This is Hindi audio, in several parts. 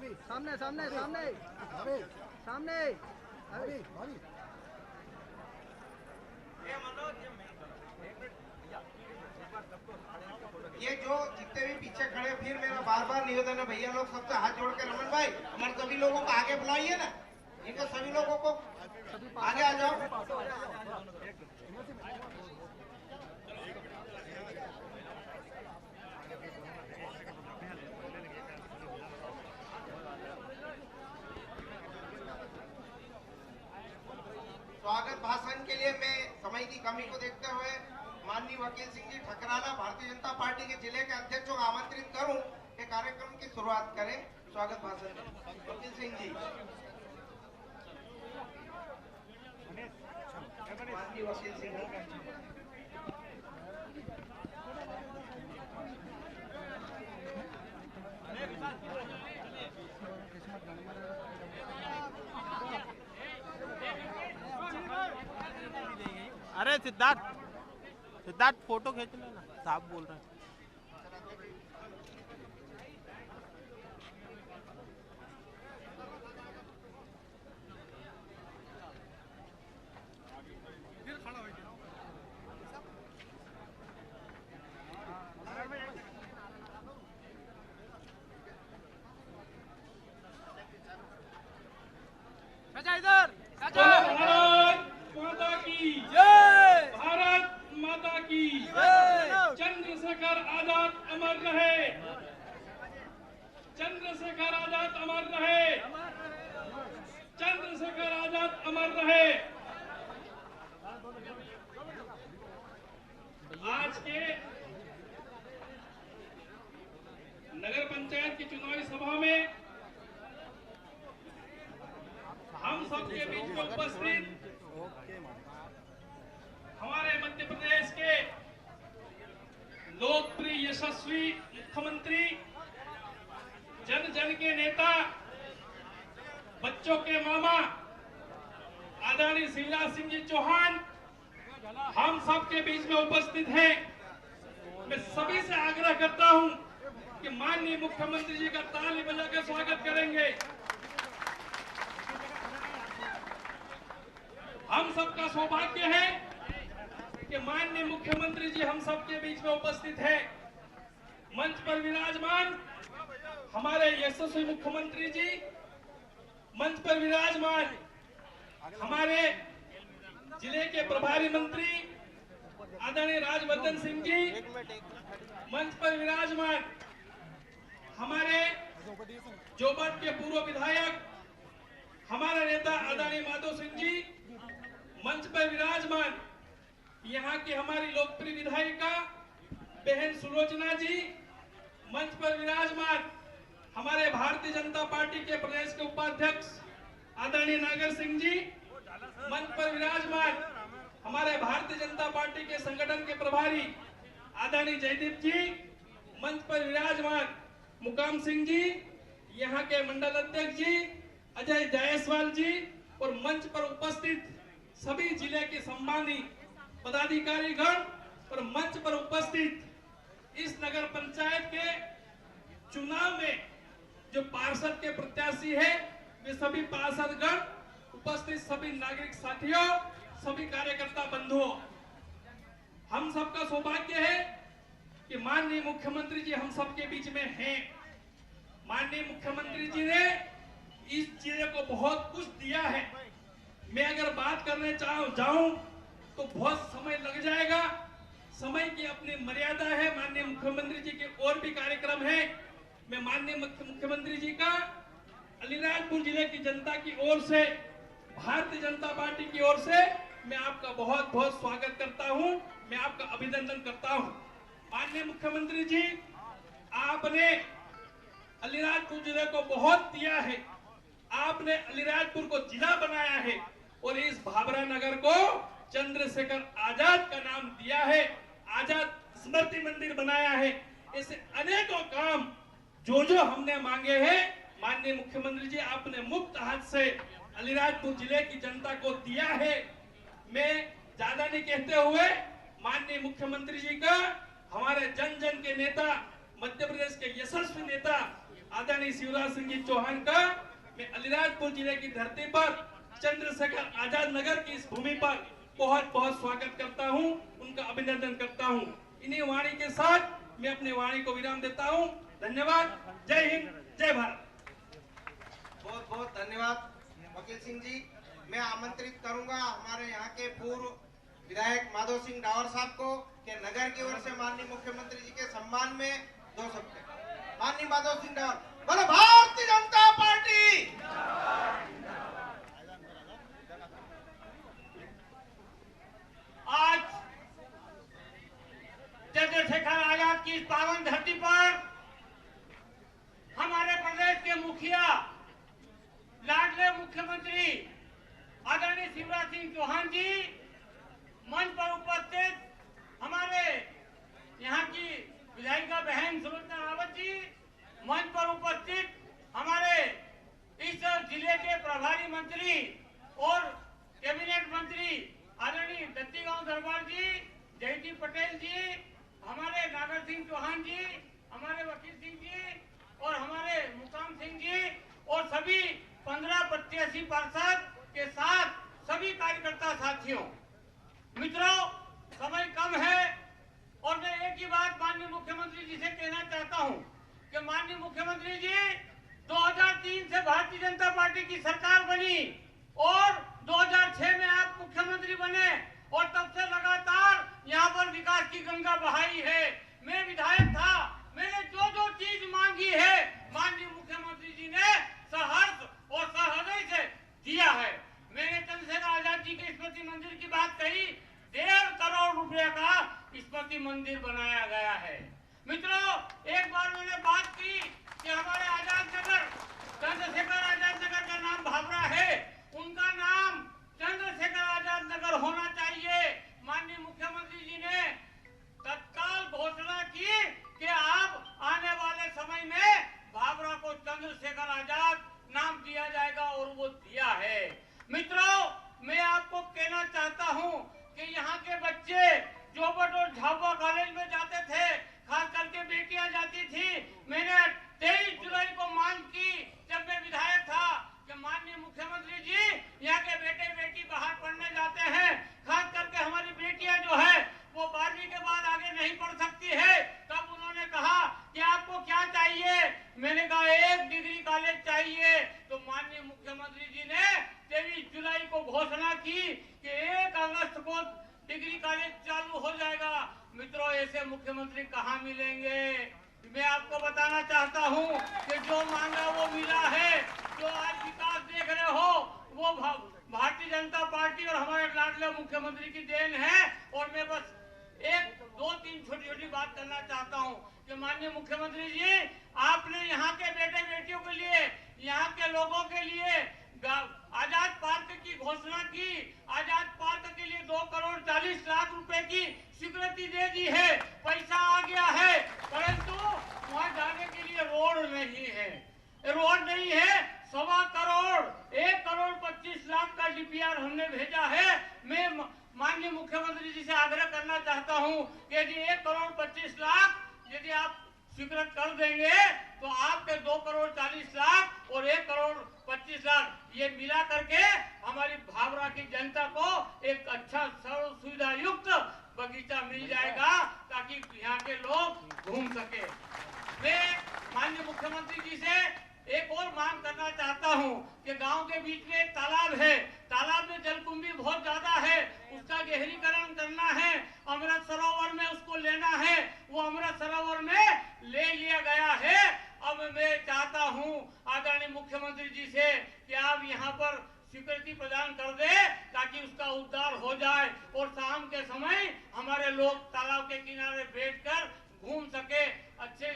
सामने सामने सामने सामने। ये जो जितने भी पीछे खड़े, फिर मेरा बार बार निवेदन है भैया लोग सबसे हाथ जोड़ के, रमन भाई हमारे सभी लोगों को आगे बुलाइए ना, इनको सभी लोगों को आगे आ जाओ। स्वागत भाषण के लिए मैं समय की कमी को देखते हुए माननीय वकील सिंह जी ठकराला भारतीय जनता पार्टी के जिले के अध्यक्षों को आमंत्रित करूं कि कार्यक्रम की शुरुआत करें। स्वागत भाषण वकील सिंह जी। माननीय वकील सिंह अरे सिद्धार्थ फोटो खींच लेना, साहब बोल रहे हैं। इधर भारत माता की जय, भारत माता की जय। चंद्रशेखर आजाद अमर रहे, चंद्रशेखर आजाद अमर रहे, चंद्रशेखर आजाद अमर रहे। आज के नगर पंचायत की चुनावी सभा में हम सबके बीच में उपस्थित हमारे मध्य प्रदेश के लोकप्रिय यशस्वी मुख्यमंत्री, जन जन के नेता, बच्चों के मामा आदरणीय शिवराज सिंह जी चौहान हम सबके बीच में उपस्थित हैं। मैं सभी से आग्रह करता हूं कि माननीय मुख्यमंत्री जी का ताली बजाकर स्वागत करेंगे। हम सबका सौभाग्य है कि माननीय मुख्यमंत्री जी हम सबके बीच में उपस्थित हैं। मंच पर विराजमान हमारे यशस्वी मुख्यमंत्री जी, मंच पर विराजमान हमारे जिले के प्रभारी मंत्री आदरणीय राजवर्धन सिंह जी, मंच पर विराजमान हमारे जोबट के पूर्व विधायक हमारे नेता आदरणीय माधव सिंह जी, मंच पर विराजमान यहाँ की हमारी लोकप्रिय विधायिका बहन सुलोचना जी, मंच पर विराजमान हमारे भारतीय जनता पार्टी के प्रदेश के उपाध्यक्ष आदरणीय नागर सिंह जी, मंच पर विराजमान हमारे भारतीय जनता पार्टी के संगठन के प्रभारी आदरणीय जयदीप जी, मंच पर विराजमान मुकाम सिंह जी, यहाँ के मंडल अध्यक्ष जी अजय जायसवाल जी, और मंच पर उपस्थित सभी जिले के सम्मानित पदाधिकारीगण और मंच पर उपस्थित इस नगर पंचायत के चुनाव में जो पार्षद के प्रत्याशी है, वे सभी पार्षदगण, उपस्थित सभी नागरिक साथियों, सभी कार्यकर्ता बंधुओं, हम सबका सौभाग्य है कि माननीय मुख्यमंत्री जी हम सबके बीच में हैं। माननीय मुख्यमंत्री जी ने इस जिले को बहुत कुछ दिया है। मैं अगर बात करने जाऊं तो बहुत समय लग जाएगा, समय की अपनी मर्यादा है। माननीय मुख्यमंत्री जी के और भी कार्यक्रम है। मैं माननीय मुख्यमंत्री जी का अलीराजपुर जिले की जनता की ओर से, भारतीय जनता पार्टी की ओर से मैं आपका बहुत बहुत स्वागत करता हूं, मैं आपका अभिनंदन करता हूं। माननीय मुख्यमंत्री जी, आपने अलीराजपुर जिले को बहुत दिया है, आपने अलीराजपुर को जिला बनाया है और इस भाभरा नगर को चंद्रशेखर आजाद का नाम दिया है, आजाद स्मृति मंदिर बनाया है। ऐसे अनेकों काम जो हमने मांगे हैं, माननीय मुख्यमंत्री जी आपने मुफ्त हाथ से अलीराजपुर जिले की जनता को दिया है। मैं ज्यादा नहीं कहते हुए माननीय मुख्यमंत्री जी का, हमारे जन जन के नेता, मध्य प्रदेश के यशस्वी नेता आदरणीय शिवराज सिंह जी चौहान का मैं अलीराजपुर जिले की धरती पर चंद्रशेखर आजाद नगर की इस भूमि पर बहुत बहुत स्वागत करता हूं, उनका अभिनंदन करता हूं। इन्हीं वाणी के साथ मैं अपनी वाणी को विराम देता हूं। धन्यवाद। जय हिंद, जय भारत। बहुत बहुत धन्यवाद वकील सिंह जी। मैं आमंत्रित करूंगा हमारे यहाँ के पूर्व विधायक माधव सिंह डावर साहब को कि नगर की ओर से माननीय मुख्यमंत्री जी के सम्मान में 2 शब्द। माननीय माधव सिंह डावर, बोलो भारतीय जनता पार्टी। आज चंद्रशेखर आजाद की इस पावन धरती पर हमारे प्रदेश के मुखिया लाडले मुख्यमंत्री आदरणीय शिवराज सिंह चौहान जी, मंच पर उपस्थित हमारे यहाँ की विधायिका बहन सुलोचना रावत जी, मंच पर उपस्थित हमारे इस जिले के प्रभारी मंत्री और कैबिनेट मंत्री आदरणीय दत्ती गांव दरबार जी, जयती पटेल जी, हमारे नागर सिंह चौहान जी, हमारे वकील सिंह जी और हमारे मुकाम सिंह जी और सभी 15 प्रत्याशी पार्षद के साथ सभी कार्यकर्ता साथियों, मित्रों, समय कम है और मैं एक ही बात माननीय मुख्यमंत्री जी से कहना चाहता हूं कि माननीय मुख्यमंत्री जी 2003 से भारतीय जनता पार्टी की सरकार बनी और 2006 में आप मुख्यमंत्री बने और तब से लगातार यहाँ पर विकास की गंगा बहाई है। मैं विधायक था, मैंने जो जो चीज मांगी है माननीय मुख्यमंत्री जी ने सहर्ष और सहृदय से दिया है। मैंने चंद्रशेखर आजाद जी के स्मृति मंदिर की बात कही, 1.5 करोड़ रुपए का स्मृति मंदिर बनाया गया है। मित्रों, एक बार मैंने बात की कि हमारे आजाद नगर, चंद्रशेखर आजाद नगर का नाम भावरा है, उनका नाम चंद्रशेखर आजाद नगर होना चाहिए। माननीय मुख्यमंत्री जी ने तत्काल घोषणा की कि अब आने वाले समय में भावरा को चंद्रशेखर आजाद नाम दिया जाएगा और वो दिया है। मित्रों, मैं आपको कहना चाहता हूं कि यहाँ के बच्चे जोबट और झाबुआ कॉलेज में जाते थे, खास करके बेटियां जाती थी। मैंने 23 जुलाई को मांग की जब मैं विधायक था कि माननीय मुख्यमंत्री जी यहाँ के बेटे बेटी बाहर पढ़ने जाते हैं, खास करके हमारी बेटियां जो है वो 12वीं के बाद आगे नहीं पढ़ सकती है। तब उन्होंने कहा कि आपको क्या चाहिए, मैंने कहा 1 डिग्री कॉलेज चाहिए। तो माननीय मुख्यमंत्री जी ने 23 जुलाई को घोषणा की कि 1 अगस्त को डिग्री कॉलेज चालू हो जाएगा। मित्रों, ऐसे मुख्यमंत्री कहाँ मिलेंगे? मैं आपको बताना चाहता हूँ कि जो मांगा वो मिला है। जो आज विकास देख रहे हो वो भारतीय जनता पार्टी और हमारे लाडले मुख्यमंत्री की देन है। और मैं बस 1, 2, 3 छोटी छोटी बात करना चाहता हूँ कि माननीय मुख्यमंत्री जी, आपने यहाँ के बेटे बेटियों के लिए, यहाँ के लोगों के लिए आजाद पार्क की घोषणा की। आजाद पार्क के लिए 2 करोड़ 40 लाख रुपए की स्वीकृति दे दी है, पैसा आ गया है, परंतु वहाँ जाने के लिए रोड नहीं है। रोड नहीं है, 1.25 करोड़, 1 करोड़ 25 लाख का डीपीआर हमने भेजा है। मैं माननीय मुख्यमंत्री जी से आग्रह करना चाहता हूं कि यदि 1 करोड़ 25 लाख यदि आप स्वीकृत कर देंगे तो आपके 2 करोड़ 40 लाख और 1 करोड़ 25 लाख ये मिला करके हमारी भावरा की जनता को एक अच्छा सर्व सुविधा युक्त बगीचा मिल जाएगा ताकि यहाँ के लोग घूम सके। मैं माननीय मुख्यमंत्री जी से एक और मांग करना चाहता हूं कि गांव के बीच में एक तालाब है, तालाब में जलकुंभी बहुत ज्यादा है, उसका गहरीकरण करना है, अमृत सरोवर में उसको लेना है। वो अमृत सरोवर में ले लिया गया है। अब मैं चाहता हूं आदरणीय मुख्यमंत्री जी से कि आप यहाँ पर स्वीकृति प्रदान कर दे ताकि उसका उद्धार हो जाए और शाम के समय हमारे लोग तालाब के किनारे बैठकर घूम सके, अच्छे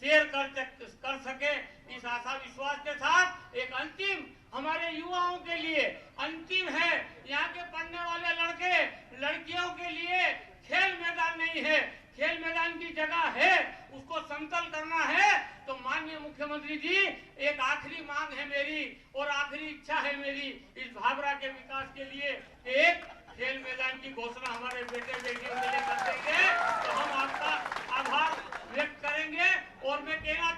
शेयर कर सके। इस आशा विश्वास के साथ एक अंतिम हमारे युवाओं के लिए अंतिम है, यहाँ के पढ़ने वाले लड़के लड़कियों के लिए खेल मैदान नहीं है, खेल मैदान की जगह है, उसको समतल करना है। तो माननीय मुख्यमंत्री जी, एक आखिरी मांग है मेरी और आखिरी इच्छा है मेरी इस भावरा के विकास के लिए, एक खेल मैदान की घोषणा हमारे बेटे बेटियों के लिए कर देंगे तो हम आपका आभार व्यक्त करेंगे। और मैं कहना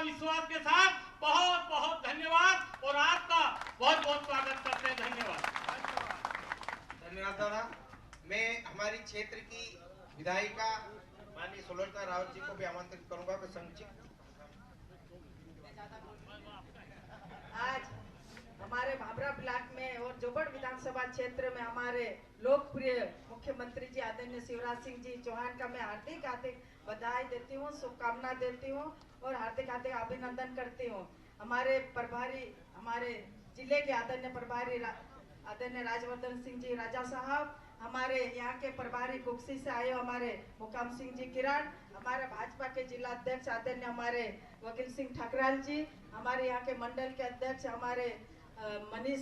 विश्वास के साथ बहुत बहुत धन्यवाद और आपका बहुत बहुत स्वागत करते हैं। धन्यवाद। धन्यवाद दादा। मैं हमारी क्षेत्र की विधायिका माननीय सुलोचना रावत जी को भी आमंत्रित करूंगा कि संक्षिप्त। आज हमारे भाभरा ब्लॉक में और जोबड़ विधानसभा क्षेत्र में हमारे लोकप्रिय मुख्यमंत्री जी आदरणीय शिवराज सिंह जी चौहान का मैं हार्दिक हार्दिक बधाई देती हूँ, शुभकामना देती हूँ और हार्दिक हार्दिक अभिनंदन करती हूँ। हमारे प्रभारी, हमारे जिले के आदरणीय प्रभारी आदरणीय राजवर्धन सिंह जी राजा साहब, हमारे यहाँ के प्रभारी कुक्सी से आए हमारे मुकाम सिंह जी किरण, हमारे भाजपा के जिला अध्यक्ष आदरणीय हमारे वकील सिंह ठकराल जी, हमारे यहाँ के मंडल के अध्यक्ष हमारे मनीष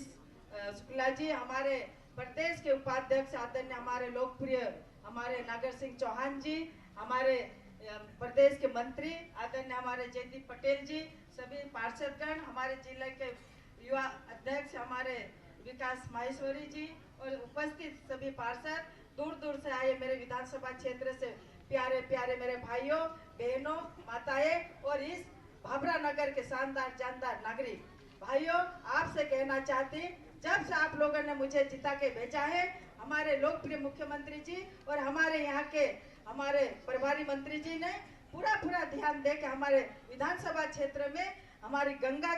शुक्ला जी, हमारे प्रदेश के उपाध्यक्ष आदरणीय हमारे लोकप्रिय हमारे नागर सिंह चौहान जी, हमारे प्रदेश के मंत्री आदरणीय हमारे जयदीप पटेल जी, सभी पार्षदगण, हमारे जिले के युवा अध्यक्ष हमारे विकास माहेश्वरी जी और उपस्थित सभी पार्षद, दूर दूर से आए मेरे विधानसभा क्षेत्र से प्यारे प्यारे मेरे भाइयों बहनों माताएं और इस भाभरा नगर के शानदार जानदार नागरिक भाइयों, आपसे कहना चाहती, जब से आप लोगों ने मुझे जिता के भेजा है, हमारे लोकप्रिय मुख्यमंत्री जी और हमारे यहाँ के हमारे प्रभारी मंत्री जी ने पूरा ध्यान दे के हमारे विधानसभा क्षेत्र में हमारी गंगा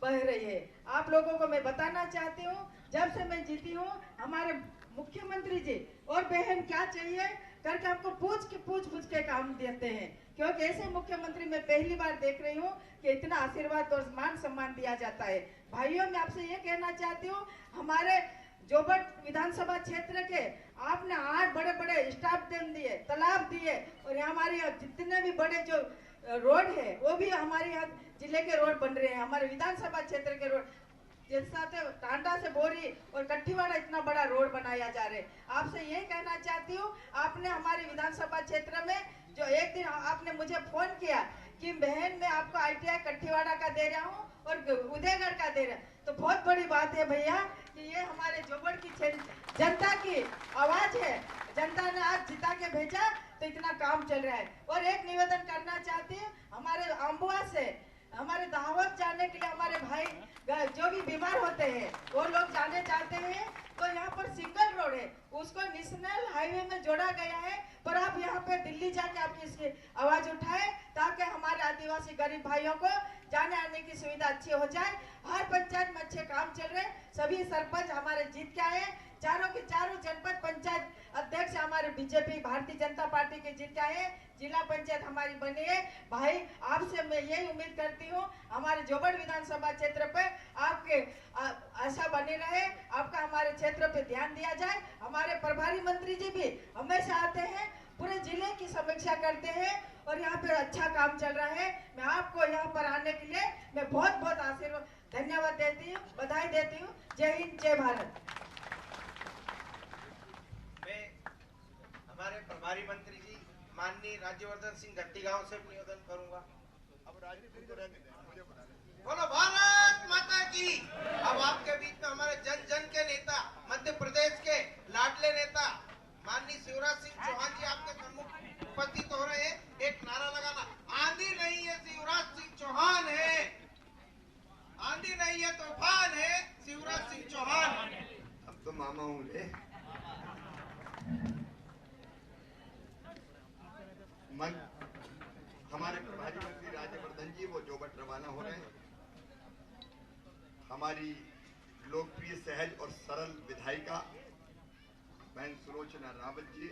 बह रही है। आप लोगों को मैं बताना चाहती हूँ, जब से मैं जीती हूँ हमारे मुख्यमंत्री जी और बहन क्या चाहिए करके हमको पूछ के काम देते हैं, क्योंकि ऐसे मुख्यमंत्री मैं पहली बार देख रही हूँ कि इतना आशीर्वाद और मान सम्मान दिया जाता है। भाइयों, मैं आपसे ये कहना चाहती हूँ, हमारे जोबड़ विधानसभा क्षेत्र के आपने 8 बड़े बड़े स्टाफ डैम दिए, तालाब दिए और हमारे यहाँ जितने भी बड़े जो रोड है वो भी हमारे यहाँ जिले के रोड बन रहे हैं। हमारे विधानसभा क्षेत्र के रोड जैसा टांडा से बोरी और कट्ठीवाड़ा इतना बड़ा रोड बनाया जा रहा है। आपसे ये कहना चाहती हूँ, आपने हमारे विधानसभा क्षेत्र में जो एक दिन आपने मुझे फोन किया कि बहन मैं आपको ITI कट्ठीवाड़ा का दे रहा हूँ और उदयगढ़ का दे रहा, तो बहुत बड़ी बात है भैया कि ये हमारे जोबड़ की जनता की आवाज है। जनता ने आज जिता के भेजा तो इतना काम चल रहा है। और एक निवेदन करना चाहती हूँ, हमारे अम्बुआ से हमारे दावत जाने के लिए हमारे भाई जो भी बीमार होते हैं वो लोग जाने चाहते हैं, तो यहाँ पर सिंगल रोड है, उसको नेशनल हाईवे में जोड़ा गया है, पर आप यहाँ पे दिल्ली जाके आप इसकी आवाज उठाए ताकि हमारे आदिवासी गरीब भाइयों को जाने आने की सुविधा अच्छी हो जाए। हर पंचायत में अच्छे काम चल रहे, सभी सरपंच हमारे जीत के आए, चारों के चारों जनपद पंचायत अध्यक्ष हमारे बीजेपी भारतीय जनता पार्टी के जीत के आए, जिला पंचायत हमारी बनी है। भाई आपसे मैं यही उम्मीद करती हूँ हमारे जोबड़ विधानसभा क्षेत्र पे आपके आशा बनी रहे, आपका हमारे क्षेत्र पे ध्यान दिया जाए। हमारे प्रभारी मंत्री जी भी हमेशा आते हैं, पूरे जिले की समीक्षा करते हैं और यहाँ पे अच्छा काम चल रहा है। मैं आपको यहाँ पर आने के लिए मैं बहुत बहुत आशीर्वाद धन्यवाद देती हूँ, बधाई देती हूँ। जय हिंद, जय भारत। मैं हमारे प्रभारी मंत्री जी माननीय राज्यवर्धन सिंह गट्टीगांव से निवेदन करूंगा। अब राजनीति को रहने दें, मुझे बता दें। बोलो भारत माता की। अब आपके बीच में हमारे जन जन के नेता, मध्य प्रदेश के लाडले नेता माननीय शिवराज सिंह चौहान जी आपके सम्मुख उपस्थित हो रहे हैं। एक नारा लगाना, आंधी नहीं है शिवराज सिंह चौहान है, आंधी नहीं है तूफान है, शिवराज सिंह चौहान। अब तो मामा हूँ रे। हमारे प्रभारी मंत्री राज्यवर्धन जी वो जोबट रवाना हो रहे हैं। हमारी लोकप्रिय सहज और सरल विधायिका बहन सुलोचना रावत जी,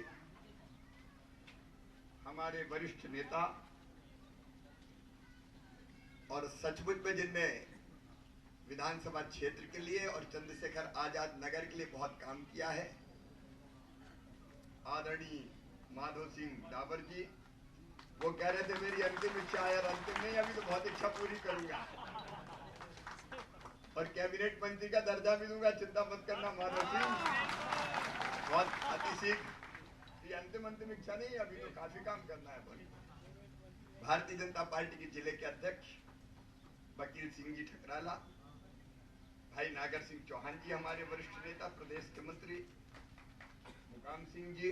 हमारे वरिष्ठ नेता और सचमुच में जिनने विधानसभा क्षेत्र के लिए और चंद्रशेखर आजाद नगर के लिए बहुत काम किया है, आदरणीय माधव सिंह डाबर जी। वो कह रहे थे मेरी अंतिम इच्छा है, और अंतिम नहीं, अभी तो बहुत इच्छा पूरी करूंगा और कैबिनेट मंत्री का दर्जा भी दूंगा, चिंता मत करना माधव सिंह। बहुत अतिशीघ्र, ये अंतिम इच्छा नहीं है, अभी तो काफी काम करना है। भारतीय जनता पार्टी के जिले के अध्यक्ष वकील सिंह जी ठकराला, भाई नागर सिंह चौहान जी हमारे वरिष्ठ नेता, प्रदेश के मंत्री मुकाम सिंह जी,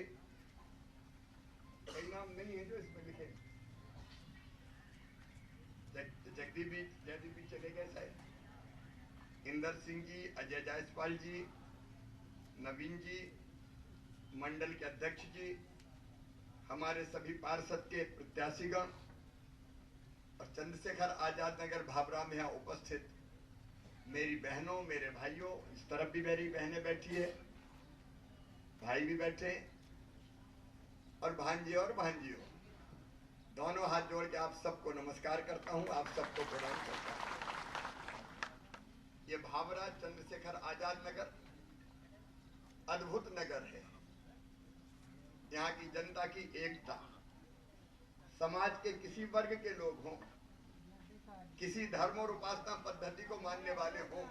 कई नाम नहीं है जो इसमें लिखे, जयदीप भी चले गए शायद, इंदर सिंह जी, अजय जायसवाल जी, नवीन जी, मंडल के अध्यक्ष जी, हमारे सभी पार्षद के प्रत्याशीगण और चंद्रशेखर आजाद नगर भाभरा में यहाँ उपस्थित मेरी बहनों, मेरे भाइयों, इस तरफ भी मेरी बहनें बैठी है, भाई भी बैठे, और भांजे और भांजियों, दोनों हाथ जोड़ के आप सबको नमस्कार करता हूं, आप सबको प्रणाम करता हूं। ये भाभरा चंद्रशेखर आजाद नगर अद्भुत नगर है। यहाँ की जनता की एकता, समाज के किसी वर्ग के लोग हों, किसी धर्म और उपासना पद्धति को मानने वाले हों,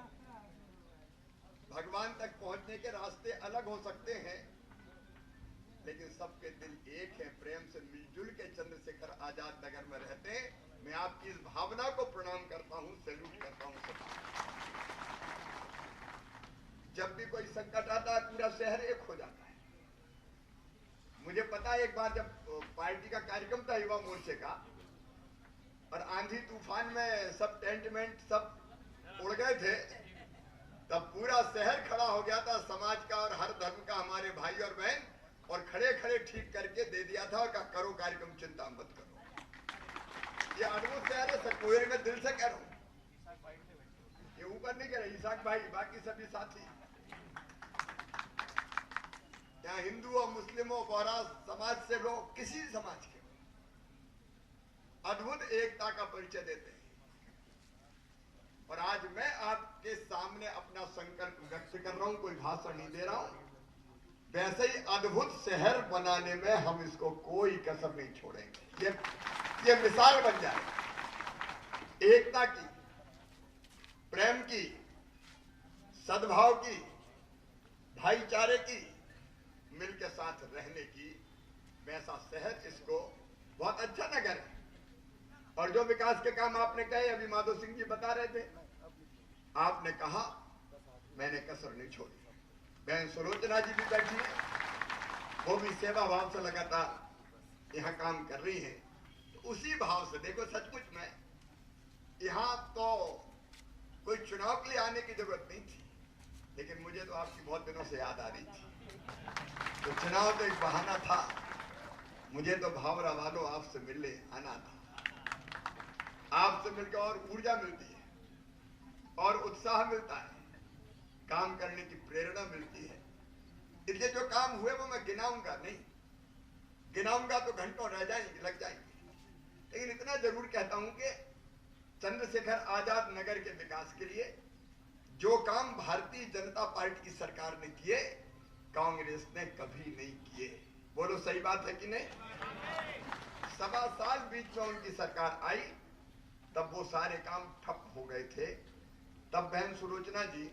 भगवान तक पहुंचने के रास्ते अलग हो सकते हैं, लेकिन सबके दिल एक है, प्रेम से मिलजुल के चंद्रशेखर आजाद नगर में रहते हैं। मैं आपकी इस भावना को प्रणाम करता हूं, सैल्यूट करता हूं सबको। जब भी कोई संकट आता है पूरा शहर एक हो जाता है। मुझे पता है एक बार जब पार्टी का कार्यक्रम था युवा मोर्चे का, और आंधी तूफान में सब टेंट मेंट सब उड़ गए थे, तब पूरा शहर खड़ा हो गया था, समाज का और हर धर्म का, हमारे भाई और बहन, और खड़े खड़े ठीक करके दे दिया था और कहा करो कार्यक्रम, चिंता मत करो। ये अद्भुत शहर है, सकोयर में दिल से कह रहा हूं, ये ऊपर नहीं कह रहे, ईसाक भाई, बाकी सभी साथी, यहाँ हिंदू और मुस्लिमों, बोहरा समाज से लोग, किसी समाज के अद्भुत एकता का परिचय देते हैं। और आज मैं आपके सामने अपना संकल्प व्यक्त कर रहा हूं, कोई भाषण नहीं दे रहा हूं। वैसे ही अद्भुत शहर बनाने में हम इसको कोई कसर नहीं छोड़ेंगे। ये मिसाल बन जाए एकता की, प्रेम की, सद्भाव की, भाईचारे की, मिलकर साथ रहने की, वैसा शहर, इसको बहुत अच्छा नगर है। और जो विकास के काम आपने कहे, अभी माधव सिंह जी बता रहे थे, आपने कहा, मैंने कसर नहीं छोड़ी। बहन सुलोचना जी भी बैठी है, वो भी सेवा भाव से लगातार यहाँ काम कर रही है। तो उसी भाव से देखो, सचमुच में यहाँ तो कोई चुनाव के लिए आने की जरूरत नहीं थी, लेकिन मुझे तो आपकी बहुत दिनों से याद आ रही थी। तो चुनाव तो एक बहाना था, मुझे तो भावरा वालों आपसे मिलने आना था। आपसे मिलकर और ऊर्जा मिलती है, और उत्साह मिलता है, काम करने की प्रेरणा मिलती है। इसलिए जो काम हुए वो मैं गिनाऊंगा नहीं, गिनाऊंगा तो घंटों रह जाएंगे, लग जाएंगे, लेकिन इतना जरूर कहता हूं कि चंद्रशेखर आजाद नगर के विकास के लिए जो काम भारतीय जनता पार्टी की सरकार ने किए, कांग्रेस ने कभी नहीं किए। बोलो सही बात है कि नहीं? 1.25 साल बीच में उनकी सरकार आई, तब वो सारे काम ठप हो गए थे। तब बहन सुलोचना जी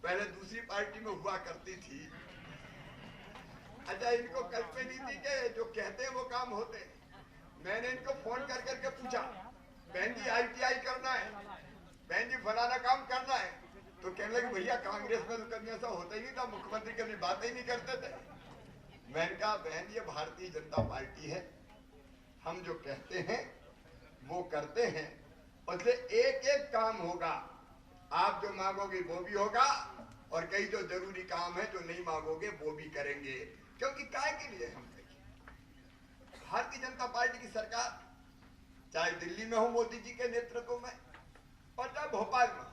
पहले दूसरी पार्टी में हुआ करती थी। अच्छा, इनको कल्पना नहीं थी कि जो कहते हैं वो काम होते हैं। मैंने इनको फोन कर करके पूछा, बहन जी ITI करना है, बहन जी फलाना काम करना है, तो कहने लगे भैया कांग्रेस में तो कभी ऐसा होता ही नहीं था, मुख्यमंत्री कभी बातें ही नहीं करते थे। मैंने कहा बहन ये भारतीय जनता पार्टी है, हम जो कहते हैं वो करते हैं, उससे एक एक काम होगा। आप जो मांगोगे वो भी होगा, और कई जो जरूरी काम है जो नहीं मांगोगे वो भी करेंगे। क्योंकि काय के लिए हम देखिए, भारतीय जनता पार्टी की सरकार चाहे दिल्ली में हो मोदी जी के नेतृत्व में, और चाहे भोपाल में हो,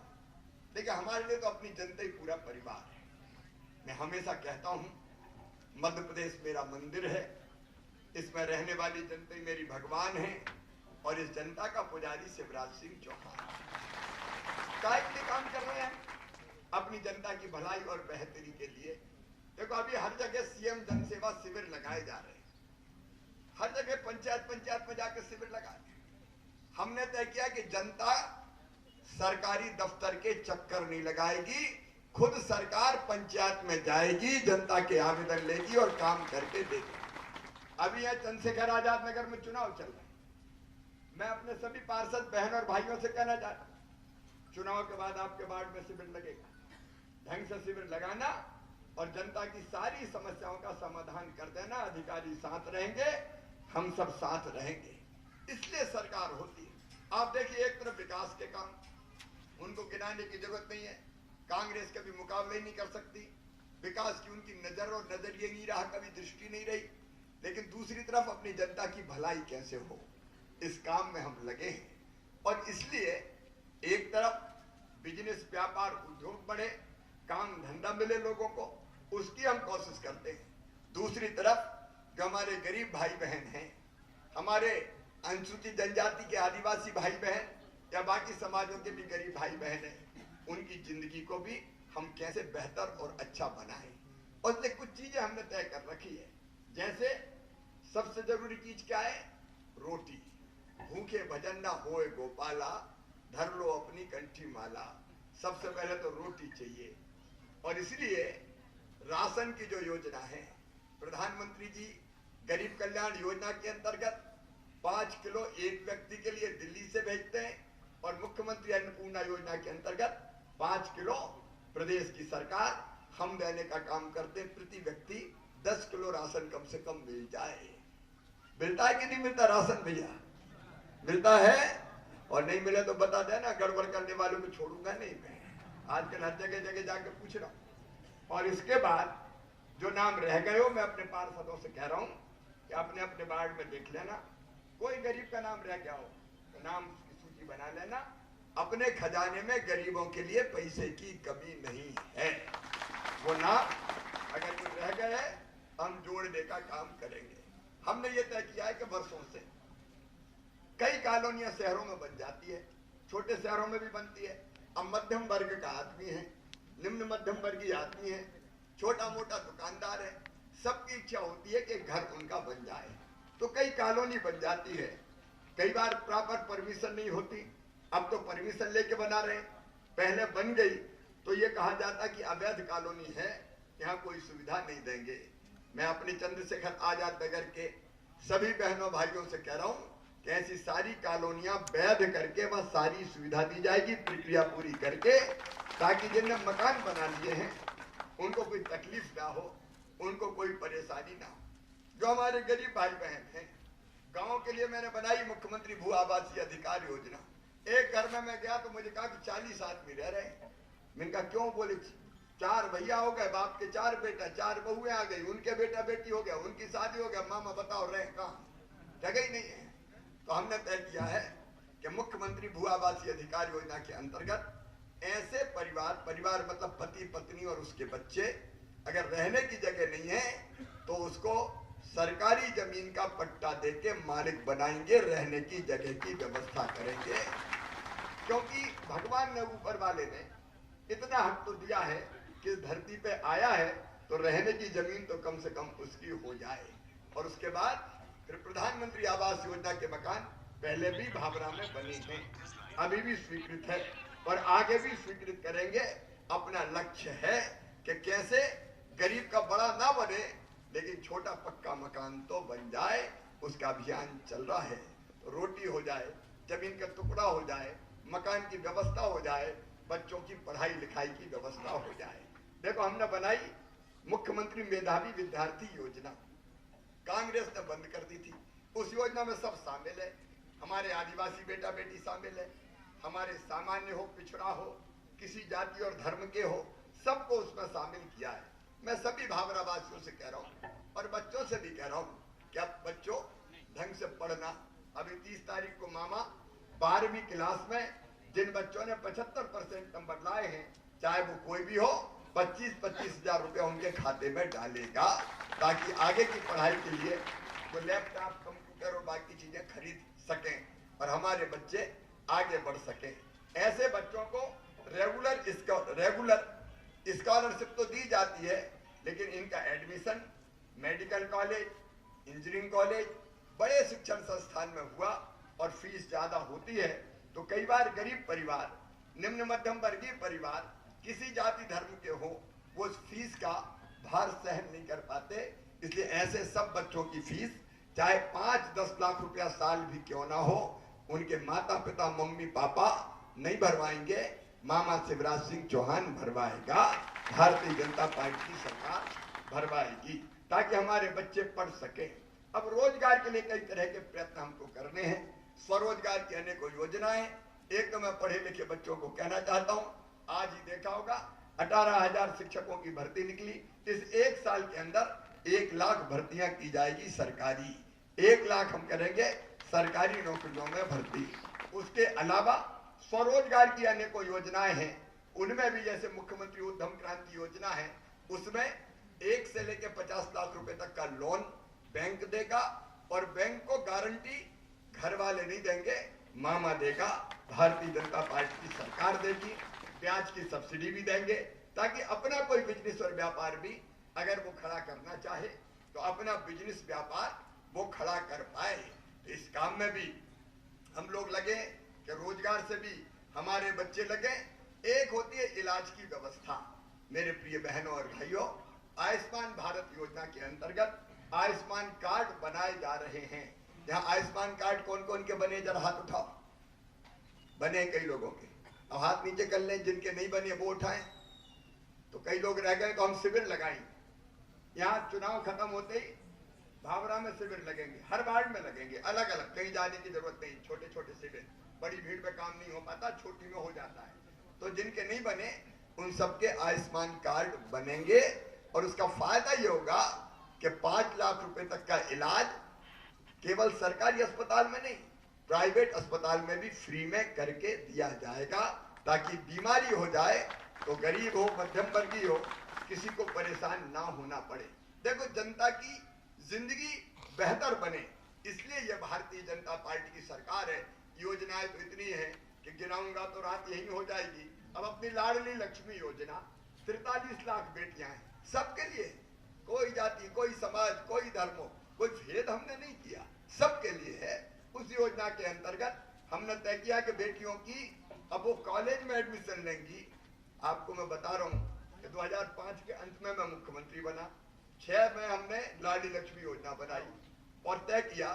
देखिए हमारे लिए तो अपनी जनता ही पूरा परिवार है। मैं हमेशा कहता हूं, मध्य प्रदेश मेरा मंदिर है, इसमें रहने वाली जनता ही मेरी भगवान है, और इस जनता का पुजारी शिवराज सिंह चौहान काय के लिए काम कर रहे हैं, अपनी जनता की भलाई और बेहतरी के लिए। देखो अभी हर जगह CM जन सेवा शिविर लगाए जा रहे हैं, हर जगह पंचायत में जाकर शिविर लगाए। हमने तय किया कि जनता सरकारी दफ्तर के चक्कर नहीं लगाएगी, खुद सरकार पंचायत में जाएगी, जनता के आवेदन लेगी और काम करके देगी। अभी यह चंद्रशेखर आजाद नगर में चुनाव चल रहा है। मैं अपने सभी पार्षद बहन और भाइयों से कहना चाहता हूं, चुनाव के बाद आपके वार्ड में शिविर लगेगा, ढंग से शिविर लगाना और जनता की सारी समस्याओं का समाधान कर देना। अधिकारी साथ रहेंगे, हम सब साथ रहेंगे, इसलिए सरकार होती है। आप देखिए, एक तरफ विकास के काम, उनको गिनाने की जरूरत नहीं है, कांग्रेस कभी मुकाबला ही नहीं कर सकती, विकास की उनकी नजर और नजरिए नहीं रहा, कभी दृष्टि नहीं रही। लेकिन दूसरी तरफ अपनी जनता की भलाई कैसे हो, इस काम में हम लगे हैं। और इसलिए एक तरफ बिजनेस, व्यापार, उद्योग बढ़े, काम धंधा मिले लोगों को, उसकी हम कोशिश करते हैं। दूसरी तरफ जो हमारे गरीब भाई बहन हैं, हमारे अनुसूचित जनजाति के आदिवासी भाई बहन या बाकी समाजों के भी गरीब भाई बहन हैं, उनकी जिंदगी को भी हम कैसे बेहतर और अच्छा बनाएं। और इसलिए कुछ चीजें हमने तय कर रखी है। जैसे सबसे जरूरी चीज क्या है? रोटी। भूखे भजन ना होए गोपाला, धर लो अपनी कंठी माला। सबसे पहले तो रोटी चाहिए। और इसलिए राशन की जो योजना है, प्रधानमंत्री जी गरीब कल्याण योजना के अंतर्गत 5 किलो एक व्यक्ति के लिए दिल्ली से भेजते हैं, और मुख्यमंत्री अन्नपूर्णा योजना के अंतर्गत 5 किलो प्रदेश की सरकार हम देने का काम करते हैं। प्रति व्यक्ति 10 किलो राशन कम से कम मिल जाए। मिलता है कि नहीं मिलता राशन भैया? मिलता है। और नहीं मिले तो बता देना, गड़बड़ करने वालों को छोड़ूंगा नहीं मैं। आजकल हर जगह जगह जाके पूछ रहा हूं। और इसके बाद जो नाम रह गए हो, मैं अपने पार्षदों से कह रहा हूं कि अपने अपने वार्ड में देख लेना, कोई गरीब का नाम रह गया हो तो नाम की सूची बना लेना। अपने खजाने में गरीबों के लिए पैसे की कमी नहीं है। वो नाम अगर कुछ रह गए हम जोड़ने का काम करेंगे। हमने ये तय किया है कि वर्षों से कई कॉलोनियां शहरों में बन जाती है, छोटे शहरों में भी बनती है। अब मध्यम वर्ग का आदमी है, निम्न मध्यम वर्गीय आदमी है, छोटा मोटा दुकानदार है, सबकी इच्छा होती है कि घर उनका बन जाए, तो कई कॉलोनी बन जाती है। कई बार प्रॉपर परमिशन नहीं होती, अब तो परमिशन लेके बना रहे। पहले बन गई तो ये कहा जाता कि अवैध कॉलोनी है, यहाँ कोई सुविधा नहीं देंगे। मैं अपने चंद्रशेखर आजाद नगर के सभी बहनों भाइयों से कह रहा हूँ कि ऐसी सारी कॉलोनियां वैध करके वह सारी सुविधा दी जाएगी, प्रक्रिया पूरी करके, ताकि जिनने मकान बना लिए हैं उनको कोई तकलीफ ना हो, उनको कोई परेशानी ना हो। जो हमारे गरीब भाई बहन हैं, गांव के लिए मैंने बनाई मुख्यमंत्री भू आवासीय अधिकार योजना। एक घर में मैं गया तो मुझे कहा कि 40 आदमी रह रहे हैं। मैंने कहा क्यों? बोले 4 भैया हो गए, बाप के 4 बेटा, 4 बहुएं आ गई, उनके बेटा बेटी हो गया, उनकी शादी हो गया, मामा बताओ रहे कहाँ? जगह ही नहीं है। तो हमने तय किया है कि मुख्यमंत्री भू आवासीय अधिकार योजना के अंतर्गत ऐसे परिवार मतलब पति पत्नी और उसके बच्चे, अगर रहने की जगह नहीं है तो उसको सरकारी जमीन का पट्टा देके मालिक बनाएंगे, रहने की जगह की व्यवस्था करेंगे। क्योंकि भगवान ने, ऊपर वाले ने इतना हक तो दिया है कि इस धरती पे आया है तो रहने की जमीन तो कम से कम उसकी हो जाए। और उसके बाद फिर प्रधानमंत्री आवास योजना के मकान पहले भी भाभरा में बने हैं, अभी भी स्वीकृत है और आगे भी स्वीकृत करेंगे। अपना लक्ष्य है कि कैसे गरीब का बड़ा ना बने लेकिन छोटा पक्का मकान तो बन जाए, उसका अभियान चल रहा है। रोटी हो जाए, जमीन का टुकड़ा हो जाए, मकान की व्यवस्था हो जाए, बच्चों की पढ़ाई लिखाई की व्यवस्था हो जाए। देखो हमने बनाई मुख्यमंत्री मेधावी विद्यार्थी योजना, कांग्रेस ने बंद कर दी थी। उस योजना में सब शामिल है, हमारे आदिवासी बेटा बेटी शामिल है, हमारे सामान्य हो, पिछड़ा हो, किसी जाति और धर्म के हो, सबको उसमें शामिल किया है। मैं सभी भाभरा वासियों से कह रहा हूँ और बच्चों से भी कह रहा हूँ कि अब बच्चों ढंग से पढ़ना। अभी 30 तारीख को मामा 12वीं क्लास में जिन बच्चों ने 75% नंबर लाए हैं, चाहे वो कोई भी हो, 25-25 हजार रुपया उनके खाते में डालेगा, ताकि आगे की पढ़ाई के लिए वो लैपटॉप, कंप्यूटर और बाकी चीजें खरीद सकें और हमारे बच्चे आगे बढ़ सकें। ऐसे बच्चों को रेगुलर स्कॉलरशिप तो दी जाती है, लेकिन इनका admission medical college, engineering college, बड़े शिक्षण संस्थान में हुआ और फीस ज्यादा होती है तो कई बार गरीब परिवार, निम्न मध्यम वर्गीय परिवार, किसी जाति धर्म के हो, वो उस फीस का भार सहन नहीं कर पाते। इसलिए ऐसे सब बच्चों की फीस चाहे 5-10 लाख रुपया साल भी क्यों ना हो, उनके माता पिता मम्मी पापा नहीं भरवाएंगे, मामा शिवराज सिंह चौहान भरवाएगा, भारतीय जनता पार्टी की सरकार भरवाएगी, ताकि हमारे बच्चे पढ़ सके। अब रोजगार के लिए कई तरह के प्रयत्न हमको करने हैं। स्वरोजगार की अनेकों योजनाएं। एक तो मैं पढ़े लिखे बच्चों को कहना चाहता हूं, आज ही देखा होगा 18,000 शिक्षकों की भर्ती निकली। इस एक साल के अंदर 1 लाख भर्तियां की जाएगी सरकारी। 1 लाख हम करेंगे सरकारी नौकरियों में भर्ती। उसके अलावा स्वरोजगार की अनेकों योजनाएं हैं, उनमें भी जैसे मुख्यमंत्री उद्यम क्रांति योजना है, उसमें 1 से लेकर 50 लाख रुपए तक का लोन बैंक देगा और बैंक को गारंटी घर वाले नहीं देंगे, मामा देगा, भारतीय जनता पार्टी की सरकार देगी। ब्याज की सब्सिडी भी देंगे ताकि अपना कोई बिजनेस और व्यापार भी अगर वो खड़ा करना चाहे तो अपना बिजनेस व्यापार वो खड़ा कर पाए। तो इस काम में भी हम लोग लगे कि रोजगार से भी हमारे बच्चे लगे। एक होती है इलाज की व्यवस्था। मेरे प्रिय बहनों और भाइयों, आयुष्मान भारत योजना के अंतर्गत आयुष्मान कार्ड बनाए जा रहे हैं। यहाँ आयुष्मान कार्ड कौन कौन के बने, जरा हाथ उठाओ। बने कई लोगों के, अब हाथ नीचे कर लें, जिनके नहीं बने वो उठाएं। तो कई लोग रह गए तो हम शिविर लगाएंगे। यहाँ चुनाव खत्म होते ही भावरा में शिविर लगेंगे, हर वार्ड में लगेंगे, अलग अलग, कहीं जाने की जरूरत नहीं। छोटे छोटे शिविर, बड़ी भीड़ में काम नहीं हो पाता, छोटी में हो जाता है। तो जिनके नहीं बने उन सबके आयुष्मान कार्ड बनेंगे और उसका फायदा ये होगा कि 5 लाख रुपए तक का इलाज केवल सरकारी अस्पताल में नहीं, प्राइवेट अस्पताल में भी फ्री में करके दिया जाएगा, ताकि बीमारी हो जाए तो गरीब हो, मध्यम वर्गीय हो, किसी को परेशान ना होना पड़े। देखो, जनता की जिंदगी बेहतर बने, इसलिए यह भारतीय जनता पार्टी की सरकार है। योजनाएं तो इतनी है कि गिनाऊंगा तो रात यही हो जाएगी। अब अपनी लाडली लक्ष्मी योजना, 43 लाख बेटियां हैं, सबके लिए, कोई जाति, कोई समाज, कोई धर्म, कोई भेद हमने नहीं किया, सबके लिए है। उस योजना के अंतर्गत हमने तय किया कि बेटियों की अब वो कॉलेज में एडमिशन लेंगी। आपको मैं बता रहा हूं कि 2005 के अंत में मैं मुख्यमंत्री बना, 6 में हमने लाडली लक्ष्मी योजना बनाई और तय किया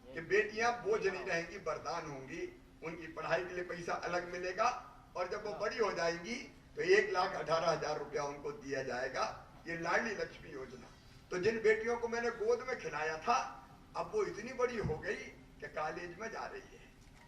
कि बेटियां बोझ नहीं रहेंगी, वरदान होंगी। उनकी पढ़ाई के लिए पैसा अलग मिलेगा और जब वो बड़ी हो जाएंगी तो 1,18,000 रुपया उनको दिया जाएगा। ये लाडली लक्ष्मी योजना। तो जिन बेटियों को मैंने गोद में खिलाया था, अब वो इतनी बड़ी हो गई कि कॉलेज में जा रही है।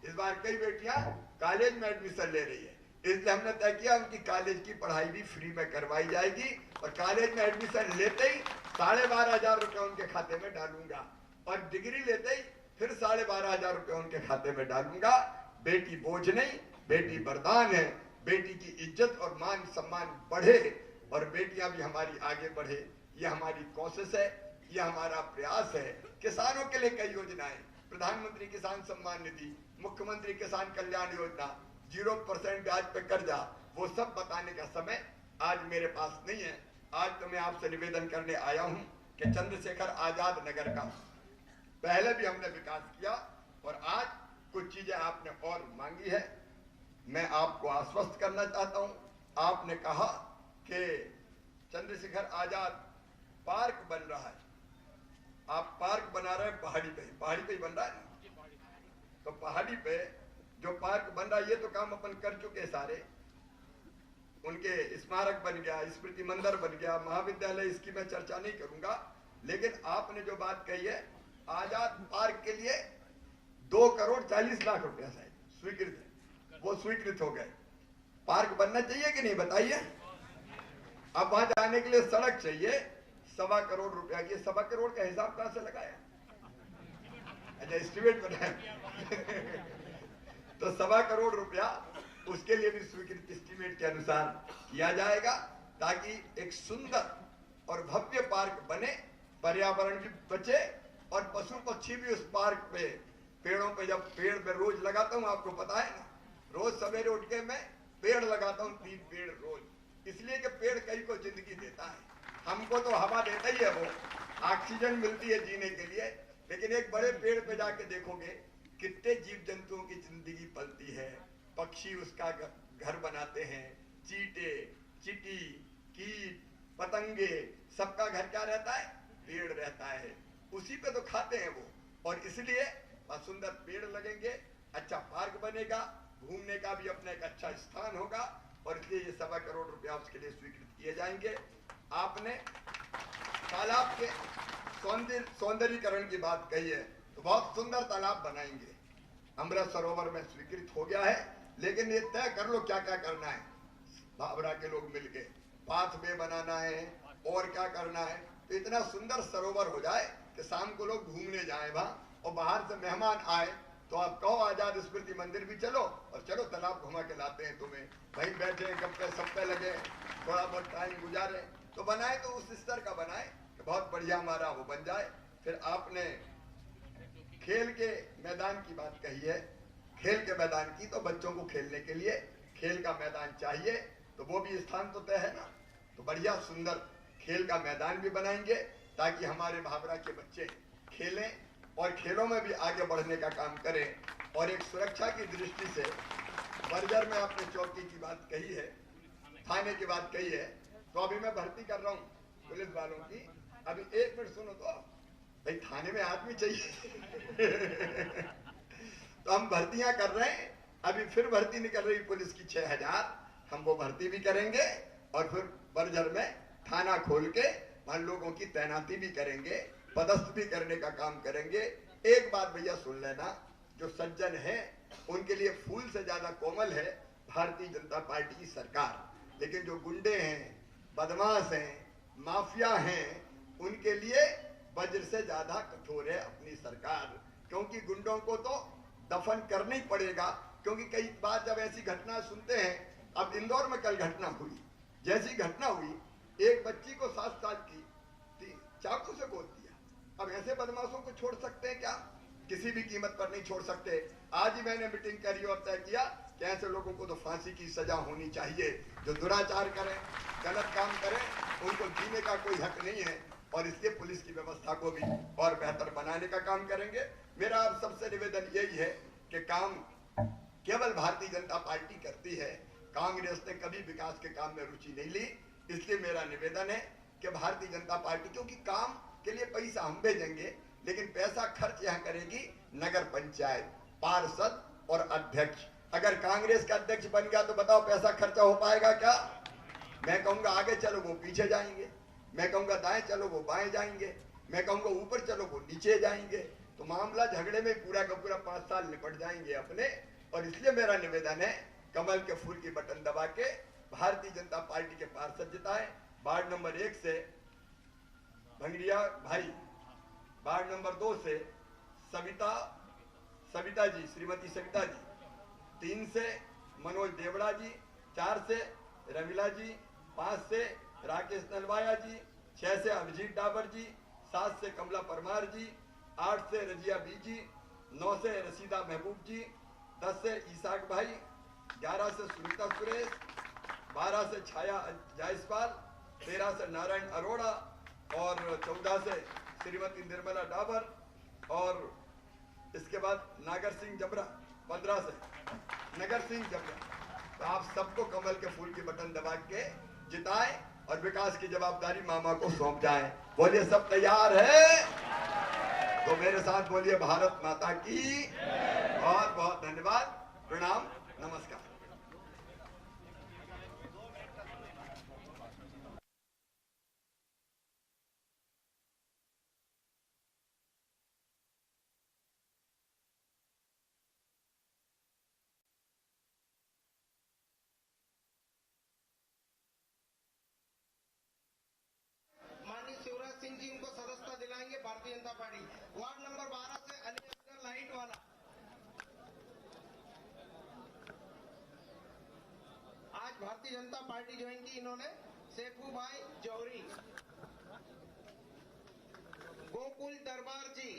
इस बार कई बेटियां कॉलेज में एडमिशन ले रही है, इसलिए हमने तय किया उनकी कॉलेज की पढ़ाई भी फ्री में करवाई जाएगी और कॉलेज में एडमिशन लेते ही 12,500 रुपया उनके खाते में डालूंगा और डिग्री लेते ही फिर 12,500 रुपया उनके खाते में डालूंगा। बेटी बोझ नहीं, बेटी वरदान है। बेटी की इज्जत और मान सम्मान बढ़े और बेटियां भी हमारी आगे बढ़े, ये हमारी कोशिश है, ये हमारा प्रयास है। किसानों के लिए कई योजनाएं, प्रधानमंत्री किसान सम्मान निधि, मुख्यमंत्री किसान कल्याण योजना, 0% ब्याज पे कर्जा, वो सब बताने का समय आज मेरे पास नहीं है। आज तो मैं आपसे निवेदन करने आया हूं कि चंद्रशेखर आजाद नगर का पहले भी हमने विकास किया और आज कुछ चीजें आपने और मांगी है। मैं आपको आश्वस्त करना चाहता हूं। आपने कहा कि चंद्रशेखर आजाद पार्क बन रहा है, आप पार्क बना रहे हैं पहाड़ी पे ही बन रहा है ना, तो पहाड़ी पे जो पार्क बन रहा है ये तो काम अपन कर चुके सारे। उनके स्मारक बन गया, स्मृति मंदिर बन गया, महाविद्यालय, इसकी मैं चर्चा नहीं करूंगा। लेकिन आपने जो बात कही है, आजाद पार्क के लिए 2,40,00,000 रुपया शायद स्वीकृत है, वो स्वीकृत हो गए। पार्क बनना चाहिए कि नहीं बताइए। अब वहां जाने के लिए सड़क चाहिए 1.25 करोड़ रुपया की। 1.25 करोड़ का हिसाब कहां से लगाया? अच्छा, एस्टिमेट बनाया तो 1.25 करोड़ रुपया उसके लिए भी स्वीकृत एस्टिमेट के अनुसार किया जाएगा, ताकि एक सुंदर और भव्य पार्क बने, पर्यावरण भी बचे और पशु पक्षी भी उस पार्क पे, पेड़ों पे, जब पेड़ पे रोज लगाता हूँ, आपको पता है ना, रोज सवेरे उठ के मैं पेड़ लगाता हूँ, 3 पेड़ रोज, इसलिए कि पेड़ कई को जिंदगी देता है। हमको तो हवा देता ही है, वो ऑक्सीजन मिलती है जीने के लिए, लेकिन एक बड़े पेड़ पे जाके देखोगे कितने जीव जंतुओं की जिंदगी पलती है। पक्षी उसका घर बनाते हैं, चींटे, चींटी, कीट, पतंगे, सबका घर क्या रहता है? पेड़ रहता है। उसी पे तो खाते हैं वो, और इसलिए बहुत सुंदर पेड़ लगेंगे, अच्छा पार्क बनेगा, घूमने का भी अपना एक अच्छा स्थान होगा, और इसलिए ये 1.25 करोड़ रुपया उसके लिए स्वीकृत किए जाएंगे। आपने तालाब के सौंदर्यीकरण की बात कही है, तो बहुत सुंदर तालाब बनाएंगे। अमृत सरोवर में स्वीकृत हो गया है, लेकिन ये तय कर लो क्या क्या करना है। भाभरा के लोग मिलके पाथवे बनाना है और क्या करना है, तो इतना सुंदर सरोवर हो जाए कि शाम को लोग घूमने जाए वहां, और बाहर से मेहमान आए तो आप कहो आजाद स्मृति मंदिर भी चलो, और चलो तालाब घुमा के लाते हैं तुम्हें, वहीं बैठे गप्पे सप्पे लगे, थोड़ा बहुत टाइम गुजारे। तो बनाए तो उस स्तर का बनाए कि बहुत बढ़िया हमारा वो बन जाए। फिर आपने खेल के मैदान की बात कही है, खेल के मैदान की, तो बच्चों को खेलने के लिए खेल का मैदान चाहिए, तो वो भी स्थान तो तय है ना। तो बढ़िया सुंदर खेल का मैदान भी बनाएंगे ताकि हमारे भाभरा के बच्चे खेलें और खेलों में भी आगे बढ़ने का काम करें। और एक सुरक्षा की दृष्टि से बर्जर में आपने चौकी की बात कही है, थाने की बात कही है, तो अभी मैं भर्ती कर रहा हूँ पुलिस वालों की। अभी एक मिनट सुनो तो, भाई थाने में आदमी चाहिए तो हम भर्तियां कर रहे हैं, अभी फिर भर्ती निकल रही पुलिस की 6000, हम वो भर्ती भी करेंगे और फिर बर्जर में थाना खोल के वहां लोगों की तैनाती भी करेंगे, पदस्थ भी करने का काम करेंगे। एक बात भैया सुन लेना, जो सज्जन है उनके लिए फूल से ज्यादा कोमल है भारतीय जनता पार्टी की सरकार, लेकिन जो गुंडे हैं, बदमाश हैं, माफिया हैं, उनके लिए वज्र से ज्यादा कठोर है अपनी सरकार, क्योंकि गुंडों को तो दफन करना ही पड़ेगा। क्योंकि कई बार जब ऐसी घटना सुनते हैं, अब इंदौर में कल घटना हुई, जैसी घटना हुई एक बच्ची को 7 साल की चाकू से गोद दिया। अब ऐसे बदमाशों को छोड़ सकते हैं क्या? किसी भी कीमत पर नहीं छोड़ सकते। आज ही मैंने मीटिंग करी और तय किया कि ऐसे लोगों को तो फांसी की सजा होनी चाहिए, जो दुराचार करें, गलत काम करें, उनको जीने का कोई हक नहीं है। और इसलिए पुलिस की व्यवस्था को भी और बेहतर बनाने का काम करेंगे। मेरा आप सबसे निवेदन यही है कि काम केवल भारतीय जनता पार्टी करती है, कांग्रेस ने कभी विकास के काम में रुचि नहीं ली। इसलिए मेरा निवेदन है कि भारतीय जनता पार्टी, क्योंकि काम के लिए पैसा हम भेजेंगे, लेकिन पैसा खर्च यहाँ करेगी नगर पंचायत, पार्षद और अध्यक्ष। अगर कांग्रेस का अध्यक्ष बन गया तो बताओ पैसा खर्चा हो पाएगा क्या? मैं कहूंगा आगे चलो वो पीछे जाएंगे, मैं कहूंगा दाएं चलो वो बाएं जाएंगे, मैं कहूंगा ऊपर चलो वो नीचे जाएंगे। तो मामला झगड़े में पूरा का पूरा 5 साल निपट जाएंगे अपने। और इसलिए मेरा निवेदन है, कमल के फूल की बटन दबा के भारतीय जनता पार्टी के पार्षद जिताए। वार्ड नंबर 1 से भंगड़िया भाई, वार्ड नंबर 2 से सविता जी, श्रीमती सविता जी, 3 से मनोज देवड़ा जी, 4 से रमीला जी, 5 से राकेश नलवाया जी, 6 से अभिजीत डाबर जी, 7 से कमला परमार जी, 8 से रजिया बीजी, 9 से रसीदा महबूब जी, 10 से ईसाक भाई, 11 से सुनीता सुरेश, 12 से छाया जायसवाल, 13 से नारायण अरोड़ा और 14 से श्रीमती निर्मला डाबर, और इसके बाद नागर सिंह जबरा 15 से नगर सिंह जबरा। तो आप सबको कमल के फूल की बटन दबा के जिताएं और विकास की जवाबदारी मामा को सौंप जाएं। बोलिए सब तैयार है? तो मेरे साथ बोलिए भारत माता की। बहुत बहुत धन्यवाद, प्रणाम, नमस्कार। माननीय शिवराज सिंह जी उनको सदस्यता दिलाएंगे Bharatiya Janata party. Ward number 12 से अली असगर लाइट वाला। आज भारतीय जनता पार्टी ज्वाइन की इन्होंने। शेखू भाई जौहरी, गोकुल दरबार जी,